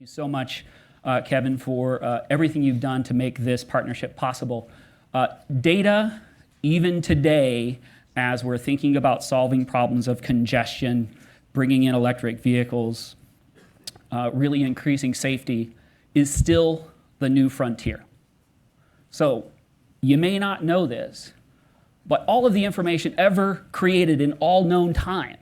you so much, Kevin, for everything you've done to make this partnership possible. Data, even today, as we're thinking about solving problems of congestion, bringing in electric vehicles, really increasing safety, is still the new frontier. So you may not know this, but all of the information ever created in all known time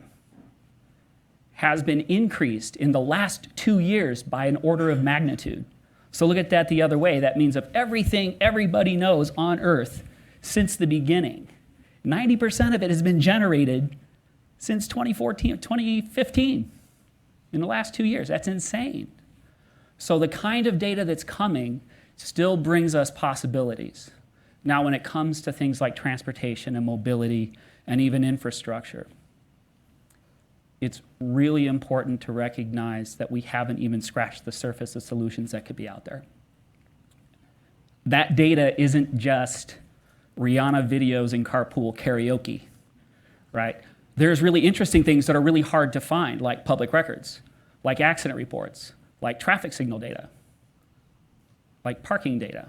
has been increased in the last 2 years by an order of magnitude. So look at that the other way. That means of everything everybody knows on Earth since the beginning, 90% of it has been generated since 2015, in the last 2 years. That's insane. So the kind of data that's coming still brings us possibilities. Now, when it comes to things like transportation and mobility and even infrastructure, it's really important to recognize that we haven't even scratched the surface of solutions that could be out there. That data isn't just Rihanna videos and carpool karaoke, right? There's really interesting things that are really hard to find, like public records, like accident reports, like traffic signal data, like parking data,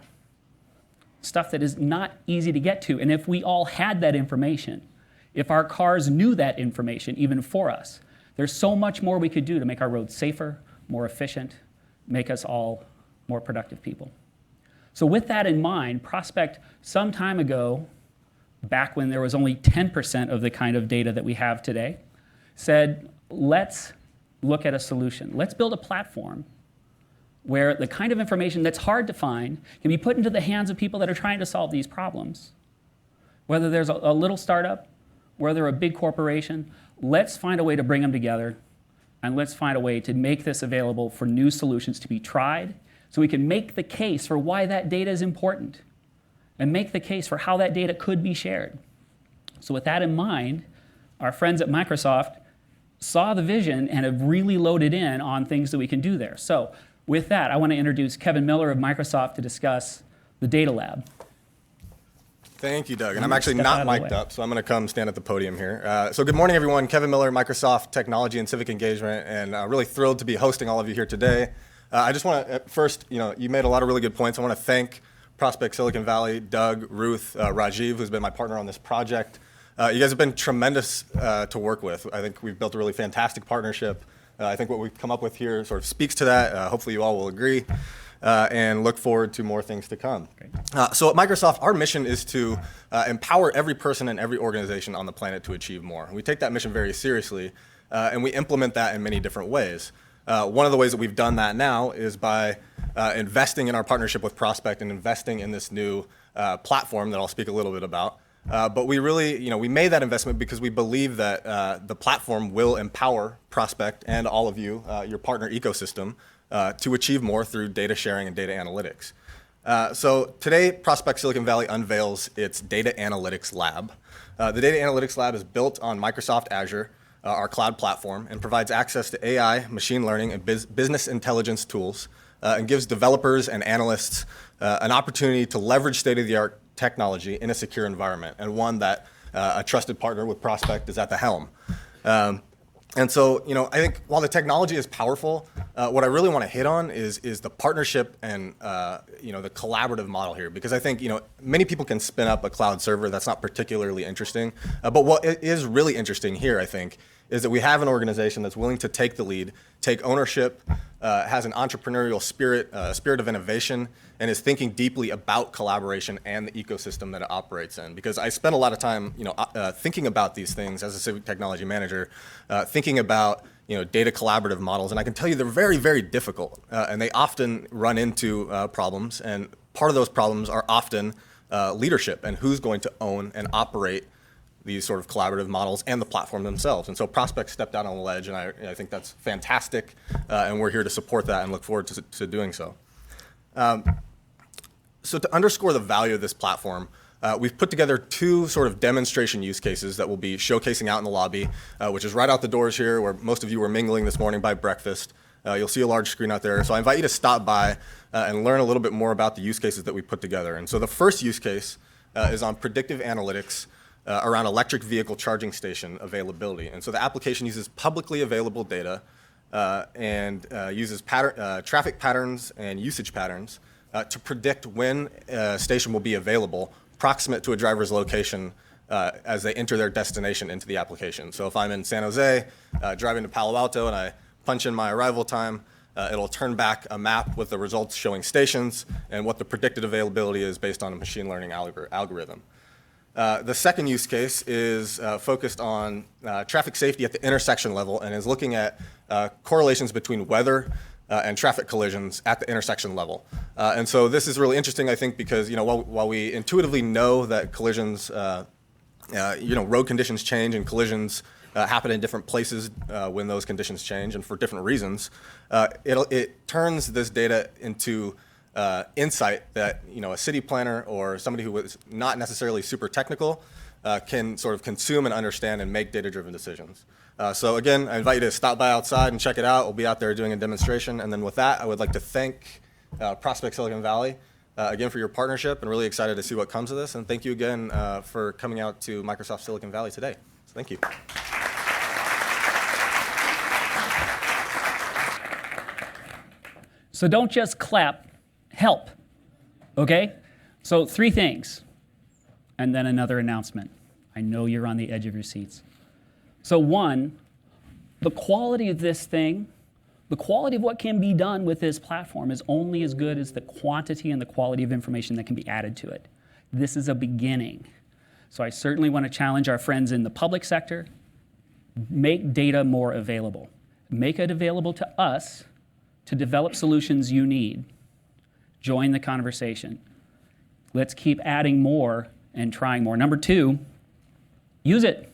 stuff that is not easy to get to. And if we all had that information, if our cars knew that information, even for us, there's so much more we could do to make our roads safer, more efficient, make us all more productive people. So with that in mind, Prospect, some time ago, back when there was only 10% of the kind of data that we have today, said, let's look at a solution. Let's build a platform where the kind of information that's hard to find can be put into the hands of people that are trying to solve these problems. Whether there's a little startup, whether they're a big corporation, let's find a way to bring them together, and let's find a way to make this available for new solutions to be tried, so we can make the case for why that data is important, and make the case for how that data could be shared. So with that in mind, our friends at Microsoft saw the vision and have really loaded in on things that we can do there. So with that, I want to introduce Kevin Miller of Microsoft to discuss the Data Lab. Thank you, Doug. And I'm actually not mic'd up, so I'm going to come stand at the podium here. So good morning, everyone. Kevin Miller, Microsoft Technology and Civic Engagement, and really thrilled to be hosting all of you here today. I just want to, first, you made a lot of really good points. I want to thank Prospect Silicon Valley, Doug, Ruth, Rajiv, who's been my partner on this project. You guys have been tremendous to work with. I think we've built a really fantastic partnership. I think what we've come up with here sort of speaks to that. Hopefully you all will agree. And look forward to more things to come. So at Microsoft, our mission is to empower every person and every organization on the planet to achieve more. We take that mission very seriously, and we implement that in many different ways. One of the ways that we've done that now is by investing in our partnership with Prospect and investing in this new platform that I'll speak a little bit about. But we really, we made that investment because we believe that the platform will empower Prospect and all of you, your partner ecosystem, to achieve more through data sharing and data analytics. So today, Prospect Silicon Valley unveils its Data Analytics Lab. The Data Analytics Lab is built on Microsoft Azure, our cloud platform, and provides access to AI, machine learning, and business intelligence tools, and gives developers and analysts an opportunity to leverage state-of-the-art technology in a secure environment, and one that a trusted partner with Prospect is at the helm. And so, I think while the technology is powerful, what I really want to hit on is the partnership and, the collaborative model here. Because I think, many people can spin up a cloud server. That's not particularly interesting. But what is really interesting here, I think, is that we have an organization that's willing to take the lead, take ownership, has an entrepreneurial spirit, spirit of innovation, and is thinking deeply about collaboration and the ecosystem that it operates in. Because I spend a lot of time, thinking about these things as a civic technology manager, thinking about, data collaborative models, and I can tell you they're very, very difficult, and they often run into problems. And part of those problems are often leadership and who's going to own and operate these sort of collaborative models and the platform themselves. And so Prospect stepped out on the ledge, and I think that's fantastic, and we're here to support that and look forward to doing so. So to underscore the value of this platform, we've put together two sort of demonstration use cases that we'll be showcasing out in the lobby, which is right out the doors here where most of you were mingling this morning by breakfast. You'll see a large screen out there. So I invite you to stop by and learn a little bit more about the use cases that we put together. And so the first use case is on predictive analytics around electric vehicle charging station availability. And so the application uses publicly available data and uses traffic patterns and usage patterns to predict when a station will be available proximate to a driver's location as they enter their destination into the application. So if I'm in San Jose, driving to Palo Alto, and I punch in my arrival time, it'll turn back a map with the results showing stations and what the predicted availability is based on a machine learning algorithm. The second use case is focused on traffic safety at the intersection level and is looking at correlations between weather and traffic collisions at the intersection level. And so this is really interesting, I think, because while we intuitively know that collisions, road conditions change and collisions happen in different places when those conditions change and for different reasons, it turns this data into insight that a city planner or somebody who was not necessarily super technical can sort of consume and understand and make data-driven decisions. So again, I invite you to stop by outside and check it out. We'll be out there doing a demonstration. And then with that, I would like to thank Prospect Silicon Valley again for your partnership, and really excited to see what comes of this. And thank you again for coming out to Microsoft Silicon Valley today. So thank you. So don't just clap, help, okay? So 3 things, and then another announcement. I know you're on the edge of your seats. So 1, the quality of this thing, the quality of what can be done with this platform is only as good as the quantity and the quality of information that can be added to it. This is a beginning. So I certainly want to challenge our friends in the public sector, make data more available. Make it available to us to develop solutions you need. Join the conversation. Let's keep adding more and trying more. Number 2, use it.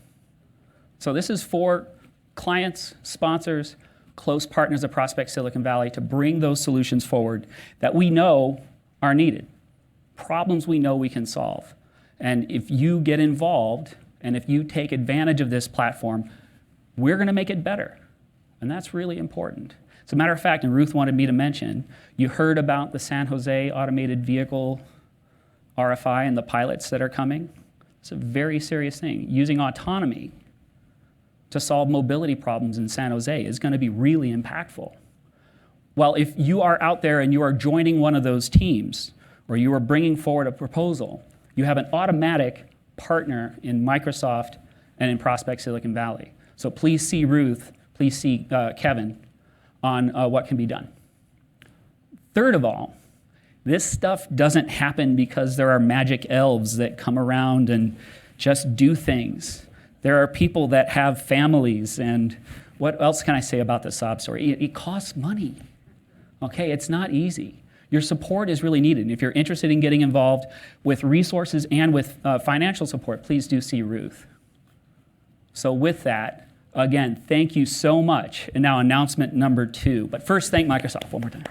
So this is for clients, sponsors, close partners of Prospect Silicon Valley to bring those solutions forward that we know are needed, problems we know we can solve. And if you get involved and if you take advantage of this platform, we're going to make it better. And that's really important. As a matter of fact, and Ruth wanted me to mention, you heard about the San Jose automated vehicle RFI and the pilots that are coming. It's a very serious thing. Using autonomy to solve mobility problems in San Jose is going to be really impactful. Well, if you are out there and you are joining one of those teams, or you are bringing forward a proposal, you have an automatic partner in Microsoft and in Prospect Silicon Valley. So please see Ruth, please see Kevin on what can be done. Third of all, this stuff doesn't happen because there are magic elves that come around and just do things. There are people that have families, and what else can I say about the sob story? It costs money, okay? It's not easy. Your support is really needed. And if you're interested in getting involved with resources and with financial support, please do see Ruth. So with that, again, thank you so much. And now announcement number 2. But first, thank Microsoft one more time.